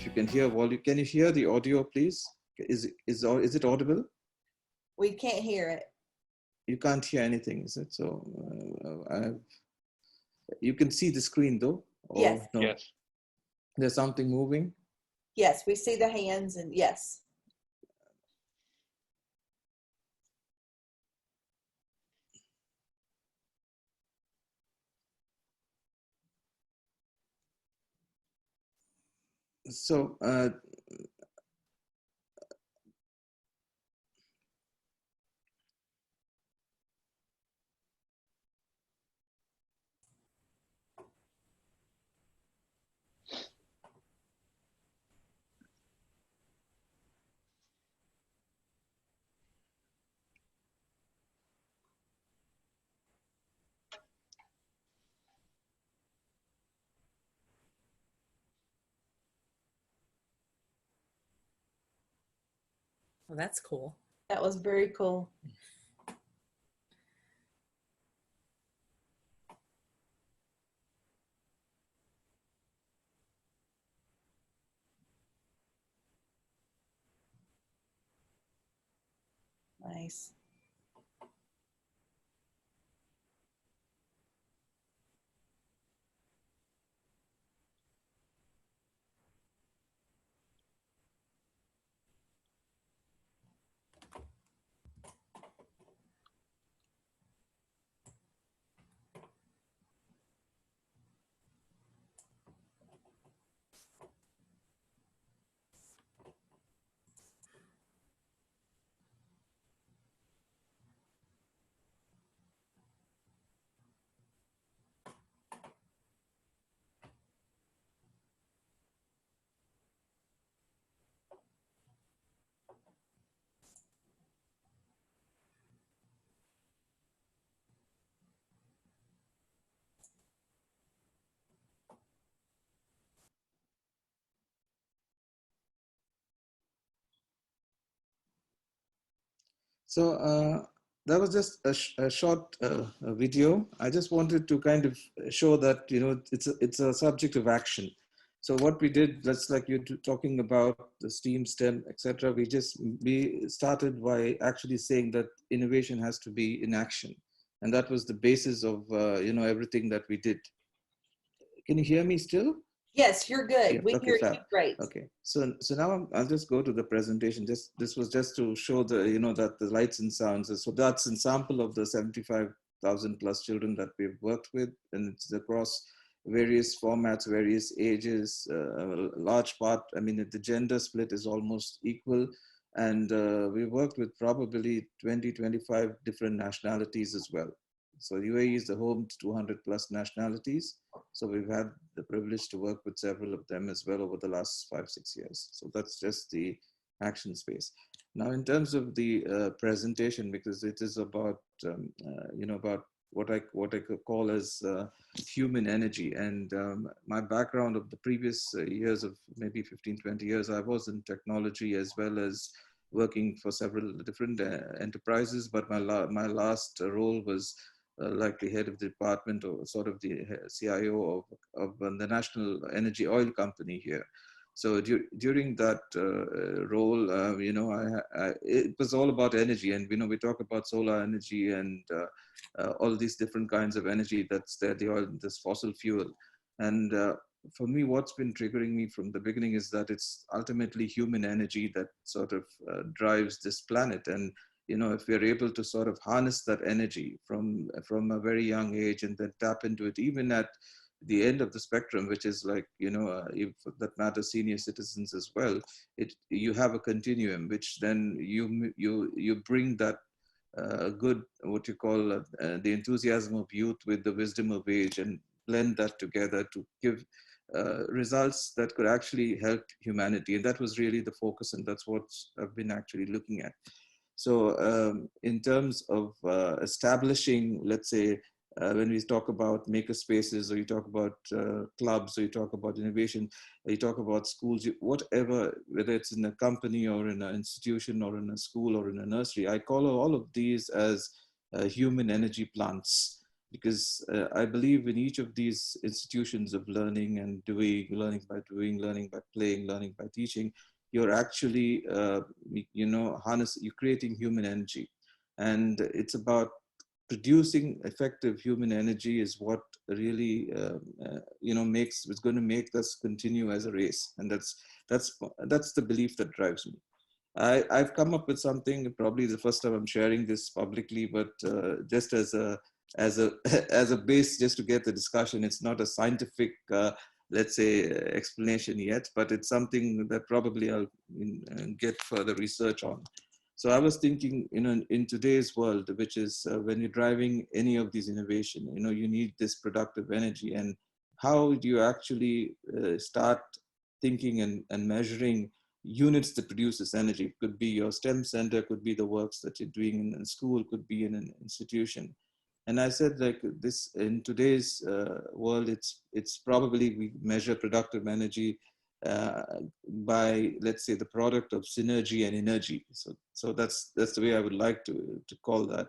you can hear volume. Can you hear the audio, please? Is it audible? We can't hear it. You can't hear anything, is it? So you can see the screen though? Or yes. No? Yes. There's something moving? Yes, we see the hands and yes. So Well, that's cool. That was very cool. Nice. that was just a short video. I just wanted to kind of show that, you know, it's a subject of action. So what we did, that's like you're talking about the STEAM, STEM, etc. We started by actually saying that innovation has to be in action, and that was the basis of you know, everything that we did. Can you hear me still? Yes, you're good. Yeah, We okay, hear fab. you great. Okay, so now I'll just go to the presentation. This was just to show the, you know, that the lights and sounds. So that's a sample of the 75,000 plus children that we've worked with, and it's across various formats, various ages. A large part, I mean, the gender split is almost equal, and we worked with probably 20-25 different nationalities as well. So UAE is the home to 200 plus nationalities. So we've had the privilege to work with several of them as well over the last 5-6 years. So that's just the action space. Now, in terms of the presentation, because it is about, you know, about what I could call as human energy. And my background of the previous years of maybe 15-20 years, I was in technology as well as working for several different enterprises. But my last role was likely head of the department or sort of the CIO of the National Energy Oil Company here. So during that role, you know, it was all about energy, and you know, we talk about solar energy and all these different kinds of energy that's there, the oil, this fossil fuel. And for me, what's been triggering me from the beginning is that it's ultimately human energy that sort of drives this planet. And you know, if we're able to sort of harness that energy from a very young age and then tap into it, even at the end of the spectrum, which is like, you know, if that matters, senior citizens as well, you have a continuum, which then you bring that good, what you call the enthusiasm of youth with the wisdom of age, and blend that together to give results that could actually help humanity. And that was really the focus, and that's what I've been actually looking at. So in terms of establishing, let's say, when we talk about maker spaces, or you talk about clubs, or you talk about innovation, or you talk about schools, whatever, whether it's in a company or in an institution or in a school or in a nursery, I call all of these as human energy plants. because I believe in each of these institutions of learning and doing, learning by doing, learning by playing, learning by teaching, you're actually, you're creating human energy. And it's about producing effective human energy is what really, is going to make us continue as a race. And that's the belief that drives me. I've come up with something, probably the first time I'm sharing this publicly, but just as a as a base, just to get the discussion. It's not a scientific, let's say, explanation yet, but it's something that probably I'll get further research on. So I was thinking, in today's world, which is when you're driving any of these innovation, you need this productive energy. And how do you actually start thinking and measuring units that produce this energy? It could be your STEM center, could be the works that you're doing in school, could be in an institution. And I said, like, this in today's world, it's probably we measure productive energy uh, by, let's say, the product of synergy and energy. So that's the way I would like to call that.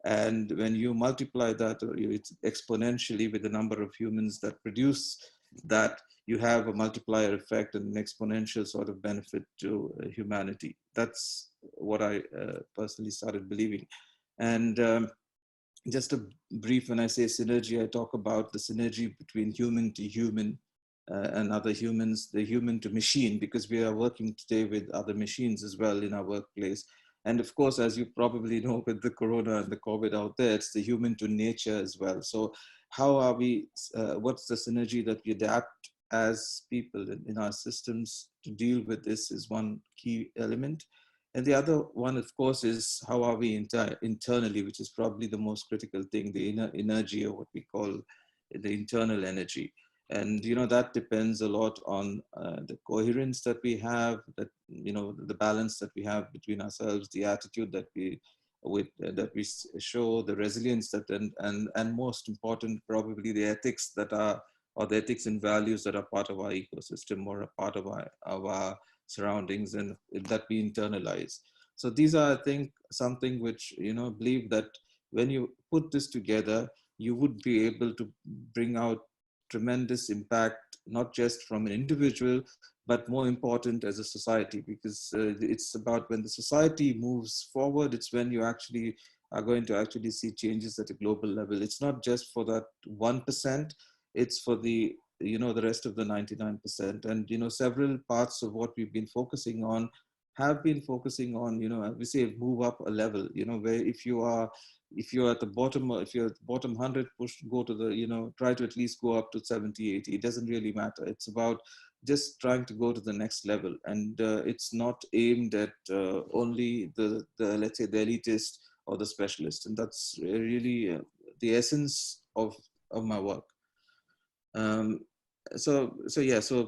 And when you multiply that, or it's exponentially with the number of humans that produce that, you have a multiplier effect and an exponential sort of benefit to humanity. That's what I personally started believing. And just a brief, when I say synergy, I talk about the synergy between human to human and other humans, the human to machine, because we are working today with other machines as well in our workplace. And of course, as you probably know, with the corona and the COVID out there, it's the human to nature as well. So how are we, what's the synergy that we adapt as people in our systems to deal with this is one key element. And the other one, of course, is how are we internally, which is probably the most critical thing, the inner energy, or what we call the internal energy. And, that depends a lot on the coherence that we have, that, the balance that we have between ourselves, the attitude that we show, the resilience that, and most important, probably the ethics that are, or the ethics and values that are part of our ecosystem or a part of our surroundings, and that we internalize. So these are, I think, something which, believe that when you put this together, you would be able to bring out tremendous impact, not just from an individual, but more important as a society, because it's about when the society moves forward, it's when you actually are going to actually see changes at a global level. It's not just for that 1%, it's for the the rest of the 99%. And several parts of what we've been focusing on have been focusing on, we say, move up a level, where if you're at the bottom, or if you're at the bottom 100, go to the, try to at least go up to 70, 80. It doesn't really matter. It's about just trying to go to the next level. And it's not aimed at only the, let's say, the elitist or the specialist. And that's really the essence of my work. So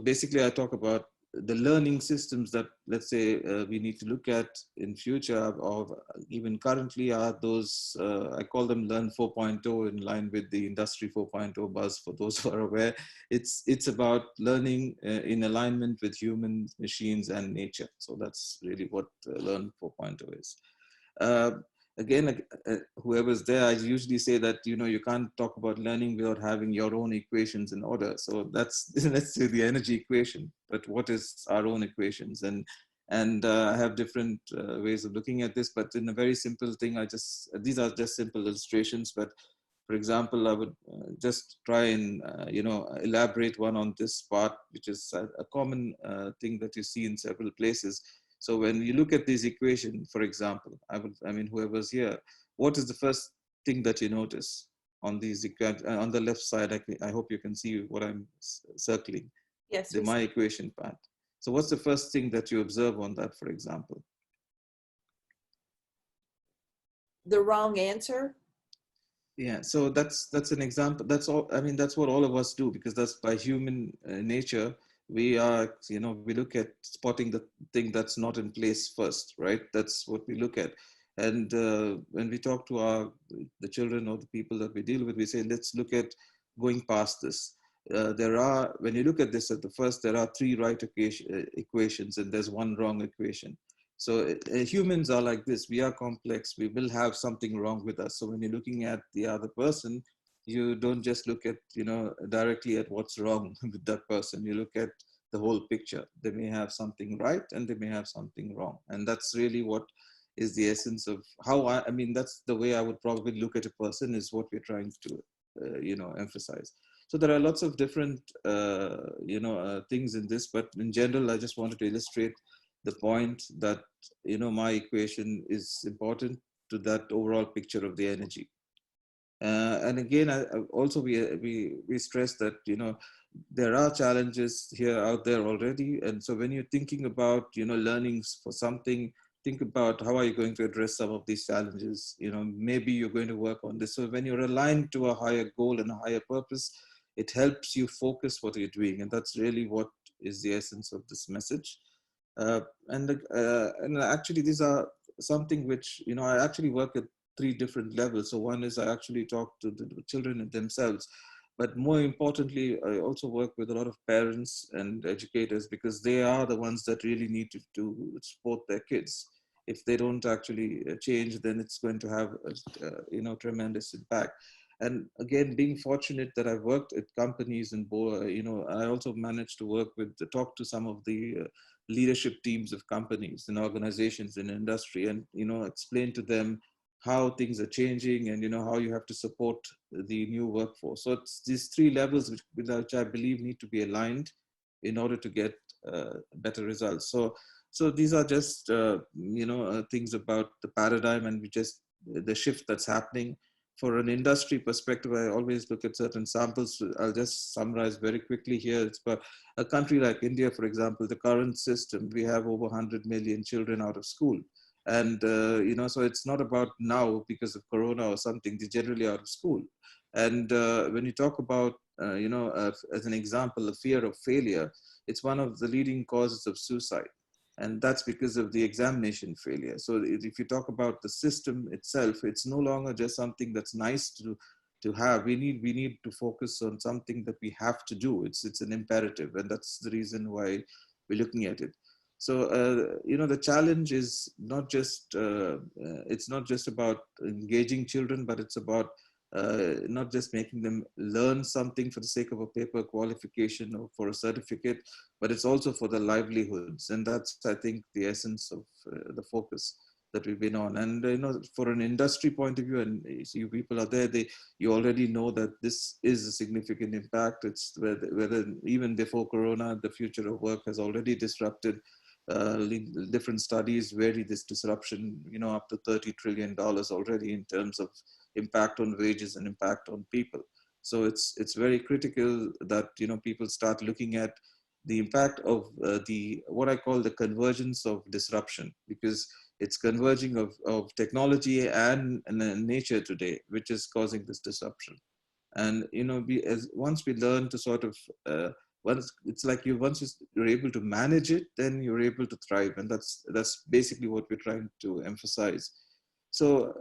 basically I talk about the learning systems that, let's say, we need to look at in future, or even currently, are those, I call them Learn 4.0, in line with the Industry 4.0 buzz, for those who are aware. It's about learning in alignment with humans, machines, and nature. So that's really what Learn 4.0 is. Again, whoever's there, I usually say that, you can't talk about learning without having your own equations in order. So that's, let's say, the energy equation, but what is our own equations? And I have different ways of looking at this, but in a very simple thing, these are just simple illustrations, but for example, I would just try and, elaborate one on this part, which is a common thing that you see in several places. So when you look at this equation, for example, whoever's here, what is the first thing that you notice on these on the left side? I hope you can see what I'm circling, Yes. my equation part. So what's the first thing that you observe on that, for example? The wrong answer. Yeah, so that's an example. That's all. I mean, that's what all of us do, because that's by human nature. We are, we look at spotting the thing that's not in place first, right? That's what we look at. And when we talk to the children or the people that we deal with, we say, let's look at going past this. When you look at this at the first, there are 3 right equations, and there's 1 wrong equation. So humans are like this. We are complex. We will have something wrong with us. So when you're looking at the other person, you don't just look at, directly at what's wrong with that person. You look at the whole picture. They may have something right and they may have something wrong. And that's really what is the essence of how I mean, that's the way I would probably look at a person, is what we're trying to, emphasize. So there are lots of different, things in this, but in general, I just wanted to illustrate the point that, my equation is important to that overall picture of the energy. And again, also we stress that, there are challenges here out there already. And so when you're thinking about, learnings for something, think about how are you going to address some of these challenges. Maybe you're going to work on this. So when you're aligned to a higher goal and a higher purpose, it helps you focus what you're doing. And that's really what is the essence of this message. And actually, these are something which, I actually work at three different levels. So one is I actually talk to the children themselves, but more importantly, I also work with a lot of parents and educators, because they are the ones that really need to support their kids. If they don't actually change, then it's going to have a, tremendous impact. And again, being fortunate that I've worked at companies and, I also managed to work with, talk to some of the leadership teams of companies and organizations in industry, and, explain to them how things are changing, and, how you have to support the new workforce. So it's these three levels which I believe need to be aligned in order to get better results. So these are just, things about the paradigm, and the shift that's happening. For an industry perspective, I always look at certain samples. I'll just summarize very quickly here. It's about a country like India, for example. The current system, we have over 100 million children out of school. And, so it's not about now because of Corona or something, they're generally out of school. And when you talk about, as an example, the fear of failure, it's one of the leading causes of suicide. And that's because of the examination failure. So if you talk about the system itself, it's no longer just something that's nice to have. We need to focus on something that we have to do. It's an imperative, and that's the reason why we're looking at it. So the challenge is not just it's not just about engaging children, but it's about not just making them learn something for the sake of a paper qualification or for a certificate, but it's also for their livelihoods. And that's, I think, the essence of the focus that we've been on. And, for an industry point of view, and you people are there, you already know that this is a significant impact. It's whether even before Corona, the future of work has already disrupted. Different studies vary this disruption, up to $30 trillion already in terms of impact on wages and impact on people. So it's very critical that, people start looking at the impact of what I call the convergence of disruption, because it's converging of technology and nature today, which is causing this disruption. And, once we learn to sort of, once you're able to manage it, then you're able to thrive. And that's basically what we're trying to emphasize. So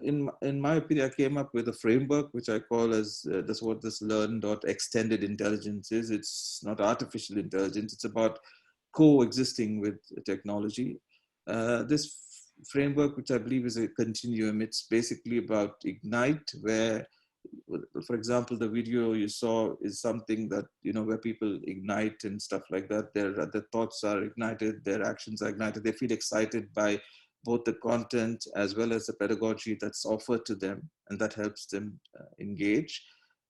in my opinion, I came up with a framework, which I call as, that's what this LEARN.extended intelligence is. It's not artificial intelligence. It's about coexisting with technology. This framework, which I believe is a continuum, it's basically about Ignite, where, for example, the video you saw is something that, where people ignite and stuff like that. Their thoughts are ignited, their actions are ignited. They feel excited by both the content as well as the pedagogy that's offered to them, and that helps them engage.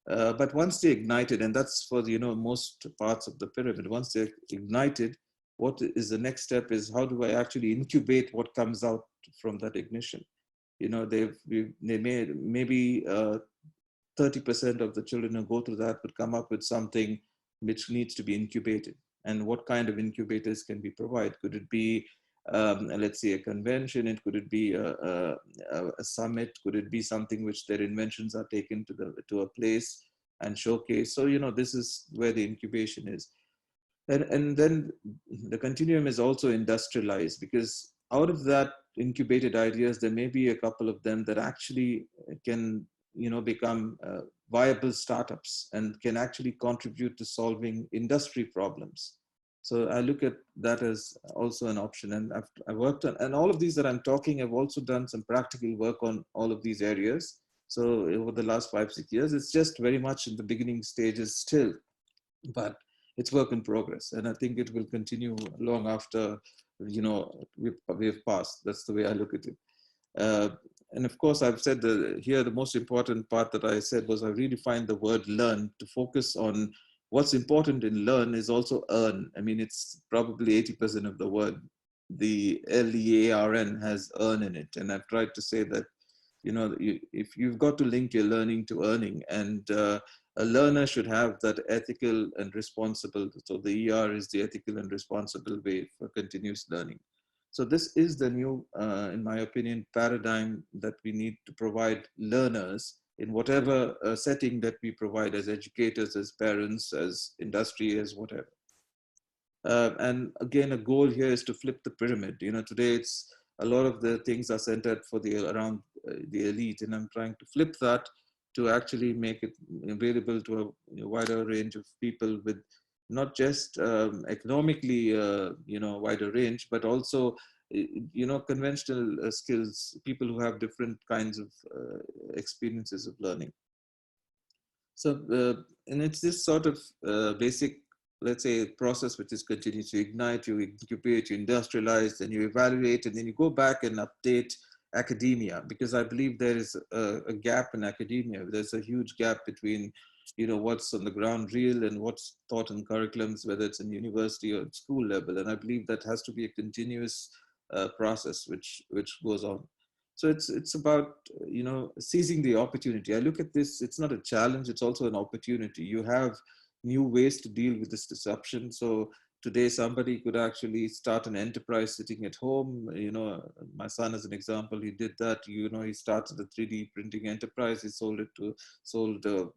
But once they're ignited, and that's for the, most parts of the pyramid, once they're ignited, what is the next step is, how do I actually incubate what comes out from that ignition? They may, maybe 30% of the children who go through that would come up with something which needs to be incubated. And what kind of incubators can be provided? Could it be, let's say, a convention? Could it be a summit? Could it be something which their inventions are taken to a place and showcase? So, this is where the incubation is. And then the continuum is also industrialized, because out of that incubated ideas, there may be a couple of them that actually can, become viable startups and can actually contribute to solving industry problems. So I look at that as also an option. And I've worked on, and all of these that I'm talking, I've also done some practical work on all of these areas. So over the last 5-6 years, it's just very much in the beginning stages still, but it's work in progress. And I think it will continue long after, we've passed. That's the way I look at it. And of course, I've said here the most important part that I said was I really find the word learn to focus on what's important in learn is also earn. I mean, it's probably 80% of the word. The LEARN has earn in it. And I've tried to say that, if you've got to link your learning to earning, and a learner should have that ethical and responsible. So the ER is the ethical and responsible way for continuous learning. So this is the new, in my opinion, paradigm that we need to provide learners in whatever setting that we provide as educators, as parents, as industry, as whatever. And again, a goal here is to flip the pyramid. Today it's a lot of the things are centered for around the elite, and I'm trying to flip that to actually make it available to a wider range of people with not just economically, wider range, but also, conventional skills, people who have different kinds of experiences of learning. So, and it's this sort of basic, let's say, process which is continuous. You ignite, you incubate, you industrialize, then you evaluate, and then you go back and update academia, because I believe there is a gap in academia. There's a huge gap between, what's on the ground real and what's taught in curriculums, whether it's in university or at school level. And I believe that has to be a continuous process which goes on. So it's about, seizing the opportunity. I look at this, it's not a challenge, it's also an opportunity. You have new ways to deal with this disruption. So today somebody could actually start an enterprise sitting at home. My son, as an example, he did that. He started a 3D printing enterprise. He sold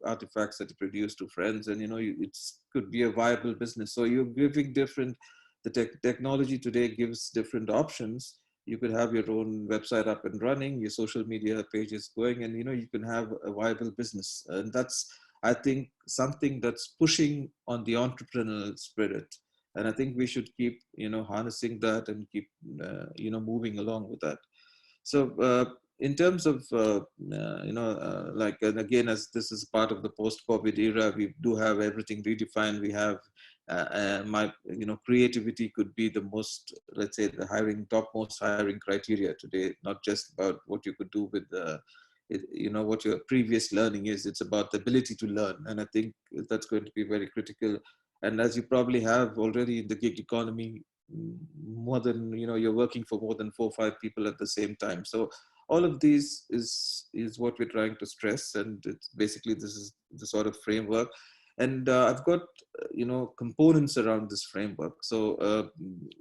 artifacts that he produced to friends, and it could be a viable business. So you're giving the technology today gives different options. You could have your own website up and running, your social media pages going, and you can have a viable business. And that's, I think, something that's pushing on the entrepreneurial spirit. And I think we should keep, harnessing that and keep, moving along with that. So in terms of, and again, as this is part of the post-COVID era, we do have everything redefined. We have creativity could be the most, let's say, the topmost hiring criteria today, not just about what you could do with what your previous learning is. It's about the ability to learn. And I think that's going to be very critical. And as you probably have already in the gig economy, more than, you're working for more than 4 or 5 people at the same time. So all of these is what we're trying to stress. And it's basically, this is the sort of framework. And I've got, components around this framework. So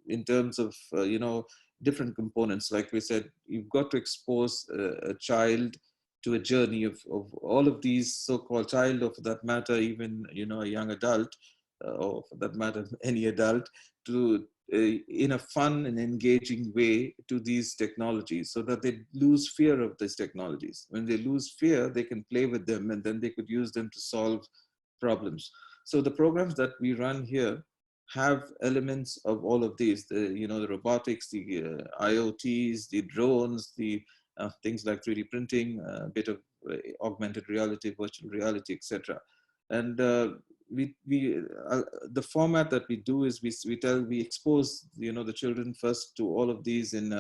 in terms of, different components, like we said, you've got to expose a child to a journey of all of these so-called child, or for that matter, even, a young adult, or for that matter, any adult, to in a fun and engaging way to these technologies, so that they lose fear of these technologies. When they lose fear, they can play with them, and then they could use them to solve problems. So the programs that we run here have elements of all of these, the robotics, the IoTs, the drones, the things like 3D printing, a bit of augmented reality, virtual reality, etc. And the format that we do is we expose the children first to all of these in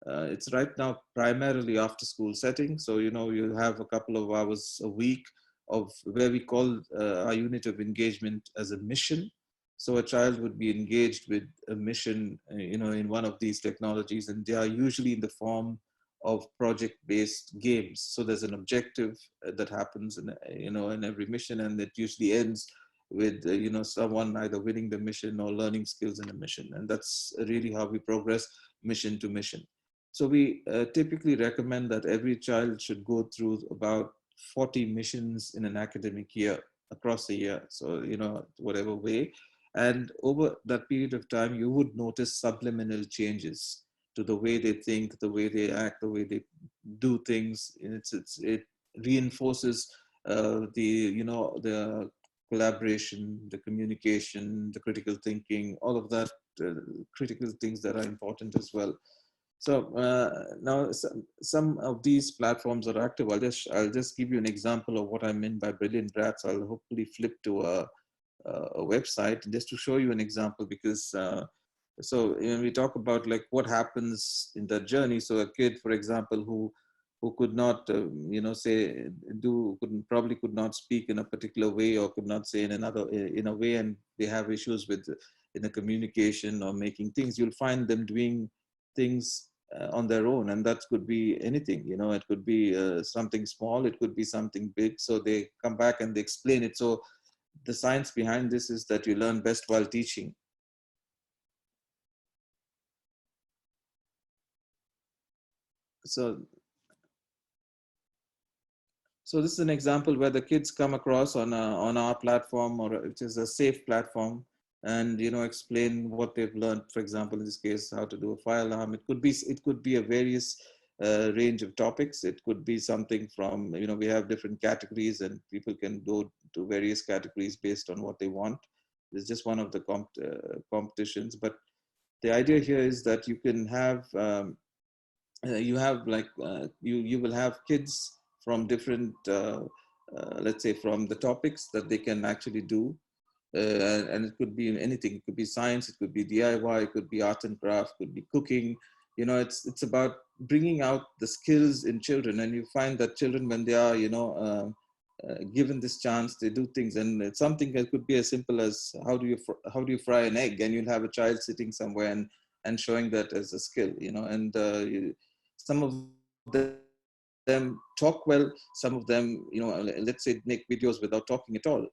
it's right now primarily after school setting. So you have a couple of hours a week of where we call our unit of engagement as a mission. So a child would be engaged with a mission, in one of these technologies, and they are usually in the form of project-based games. So there's an objective that happens in every mission, and it usually ends with someone either winning the mission or learning skills in a mission. And that's really how we progress mission to mission. So we typically recommend that every child should go through about 40 missions in an academic year, across the year. So whatever way. And over that period of time, you would notice subliminal changes to the way they think, the way they act, the way they do things. It reinforces the collaboration, the communication, the critical thinking, all of that, critical things that are important as well. So now some of these platforms are active. I'll just give you an example of what I mean by brilliant brats. I'll hopefully flip to a website just to show you an example, because so when we talk about like what happens in the journey, so a kid, for example, who could not say probably could not speak in a particular way, or could not say in a way, and they have issues with in the communication or making things, you'll find them doing things on their own, and that could be anything. It could be something small, it could be something big. So they come back and they explain it. So the science behind this is that you learn best while teaching. So this is an example where the kids come across on our platform, or which is a safe platform, and explain what they've learned. For example, in this case, how to do a fire alarm. It could be a various range of topics. It could be something from we have different categories, and people can go to various categories based on what they want. It's just one of the competitions, but the idea here is that you can have you have like you will have kids from different let's say from the topics that they can actually do, and it could be anything. It could be science, it could be DIY, it could be art and craft, it could be cooking. It's about bringing out the skills in children, and you find that children, when they are given this chance, they do things. And it's something that could be as simple as how do you fry an egg, and you'll have a child sitting somewhere and showing that as a skill. And some of them talk well, some of them let's say make videos without talking at all.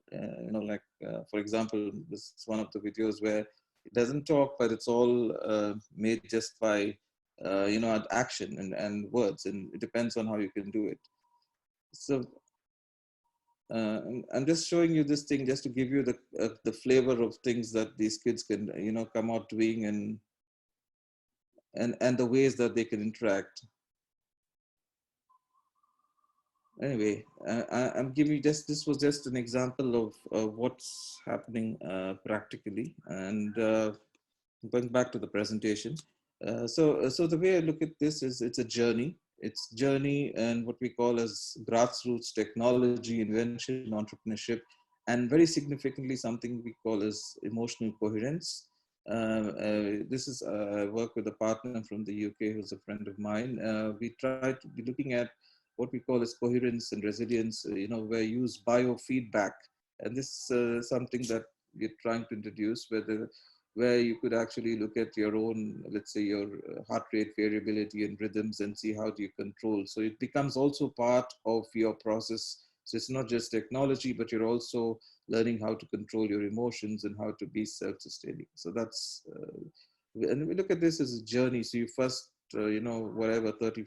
Like for example, this is one of the videos where it doesn't talk, but it's all made just by action and words, and it depends on how you can do it. So I'm just showing you this thing just to give you the flavor of things that these kids can come out doing, and the ways that they can interact. Anyway, I'm giving you this was just an example of what's happening practically. And going back to the presentation. So the way I look at this is it's a journey. It's journey and what we call as grassroots technology, invention, entrepreneurship, and very significantly something we call as emotional coherence. This is I work with a partner from the UK who's a friend of mine. We try to be looking at what we call as coherence and resilience, where you use biofeedback. And this is something that we're trying to introduce, where you could actually look at your own, let's say your heart rate variability and rhythms, and see how do you control. So it becomes also part of your process. So it's not just technology, but you're also learning how to control your emotions and how to be self-sustaining. So that's, and we look at this as a journey. So you first, whatever, 30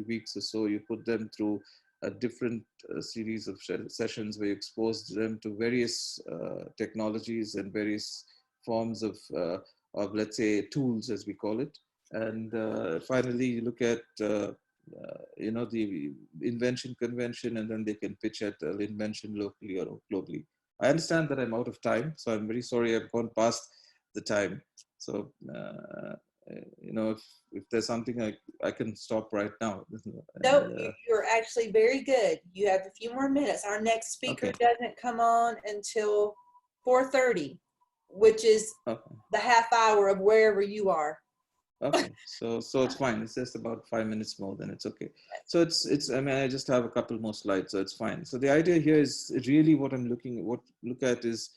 weeks or so, you put them through a different series of sessions where you expose them to various technologies and various forms of let's say tools, as we call it. And finally you look at the invention convention, and then they can pitch at the invention locally or globally. I understand that I'm out of time, so I'm very sorry I've gone past the time. So if there's something I can stop right now. No, you're actually very good. You have a few more minutes. Our next speaker Okay. doesn't come on until 4:30, which is Okay. the half hour of wherever you are. Okay, so it's fine. It's just about 5 minutes more, then it's okay. So it's. I mean, I just have a couple more slides, so it's fine. So the idea here is really what I'm look at is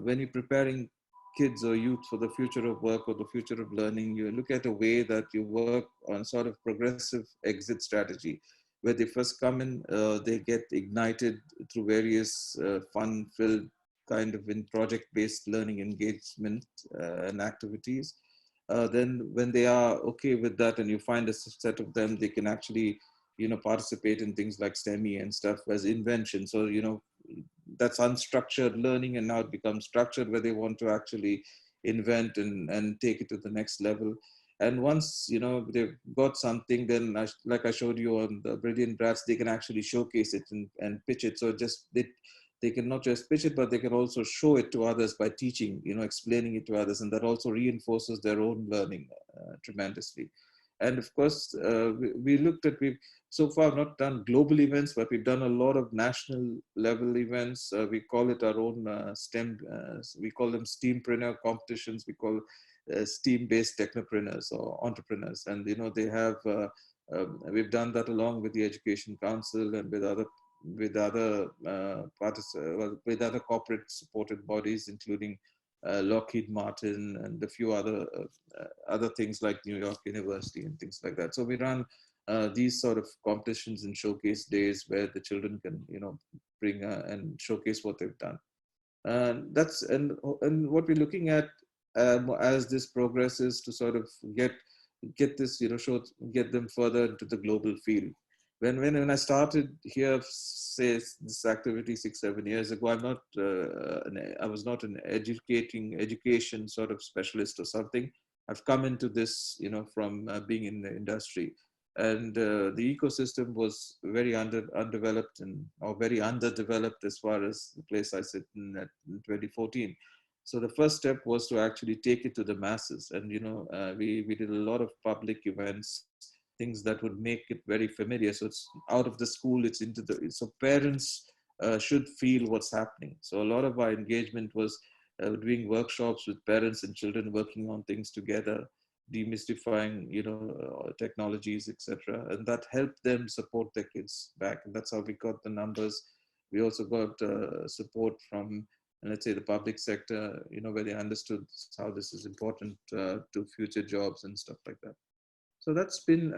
when you're preparing kids or youth for the future of work or the future of learning, you look at a way that you work on sort of progressive exit strategy, where they first come in, they get ignited through various fun-filled kind of in project-based learning engagement and activities. Then when they are okay with that, and you find a set of them, they can actually participate in things like STEMI and stuff as invention. So that's unstructured learning, and now it becomes structured, where they want to actually invent and take it to the next level. And once they've got something, then like I showed you on the brilliant brats, they can actually showcase it and pitch it. So just they can not just pitch it, but they can also show it to others by teaching, explaining it to others. And that also reinforces their own learning tremendously. And of course, we looked at, we've so far not done global events, but we've done a lot of national level events. We call it our own STEM, we call them STEAMpreneur competitions. We call STEAM-based technopreneurs or entrepreneurs. And, they have, we've done that along with the Education Council and with other corporate supported bodies, including Lockheed Martin and a few other things like New York University and things like that. So we run these sort of competitions and showcase days where the children can, bring and showcase what they've done. And what we're looking at as this progresses to sort of get this, get them further into the global field. When I started here, say this activity 6-7 years ago, I was not an education sort of specialist or something. I've come into this, from being in the industry, and the ecosystem was very undeveloped or very underdeveloped as far as the place I sit in in 2014. So the first step was to actually take it to the masses, and we did a lot of public events, things that would make it very familiar. So it's out of the school, it's into so parents should feel what's happening. So a lot of our engagement was doing workshops with parents and children, working on things together, demystifying, technologies, etc. And that helped them support their kids back. And that's how we got the numbers. We also got support from, let's say, the public sector, where they understood how this is important to future jobs and stuff like that. So that's been,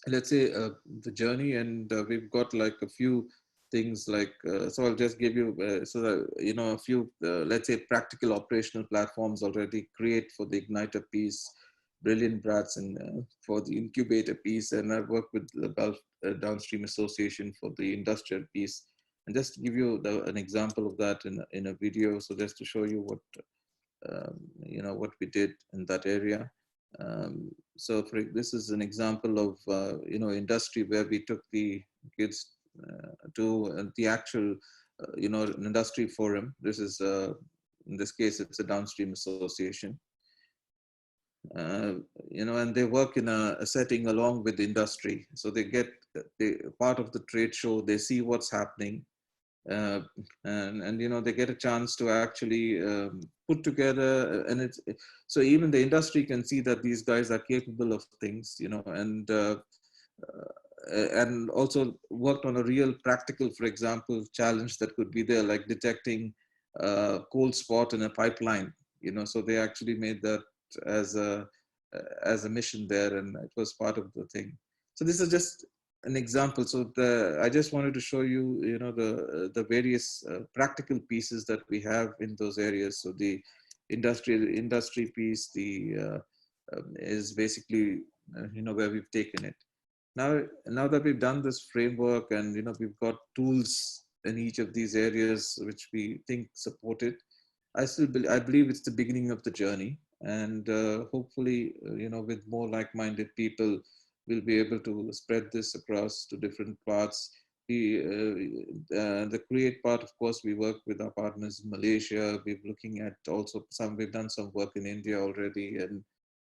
let's say, the journey, and we've got like a few things like, so I'll just give you, a few, let's say, practical operational platforms already create for the Igniter piece, Brilliant Brats, and for the incubator piece. And I've worked with the Gulf Downstream Association for the industrial piece. And just to give you an example of that in a video, so just to show you what, what we did in that area. So this is an example of, industry where we took the kids to the actual, an industry forum. This is, in this case, it's a downstream association. And they work in a setting along with the industry. So they get part of the trade show, they see what's happening. And they get a chance to actually put together, and so even the industry can see that these guys are capable of things, and also worked on a real practical, for example, challenge that could be there, like detecting a cold spot in a pipeline, so they actually made that as a mission there, and it was part of the thing. So this is just an example. So I just wanted to show you, the various practical pieces that we have in those areas. So the industry piece, is basically, where we've taken it. Now that we've done this framework, and we've got tools in each of these areas which we think support it, I believe it's the beginning of the journey, and hopefully, with more like-minded people, we'll be able to spread this across to different parts. The create part, of course, we work with our partners in Malaysia. We're looking at also we've done some work in India already, and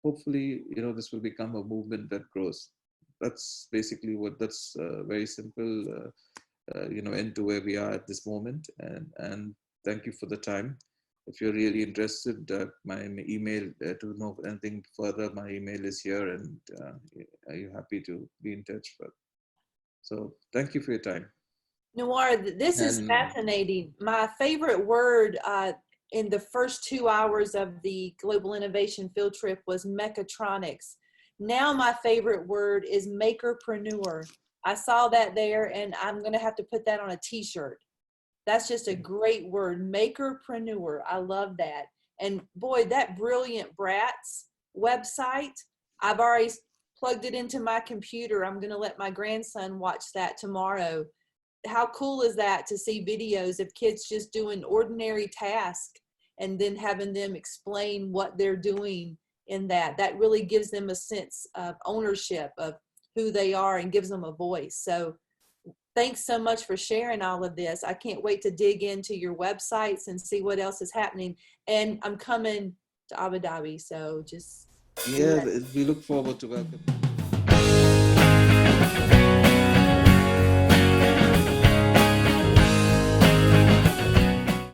hopefully, this will become a movement that grows. That's basically that's very simple, end to where we are at this moment. And thank you for the time. If you're really interested, my email, to know anything further, my email is here, and are you happy to be in touch? So thank you for your time. Noor, this is fascinating. My favorite word in the first 2 hours of the Global Innovation Field Trip was mechatronics. Now my favorite word is makerpreneur. I saw that there, and I'm going to have to put that on a t-shirt. That's just a great word, makerpreneur. I love that. And boy, that Brilliant Brats website, I've already plugged it into my computer. I'm going to let my grandson watch that tomorrow. How cool is that to see videos of kids just doing ordinary tasks and then having them explain what they're doing in that? That really gives them a sense of ownership of who they are and gives them a voice. So thanks so much for sharing all of this. I can't wait to dig into your websites and see what else is happening. And I'm coming to Abu Dhabi, so just Yeah, we look forward to welcome.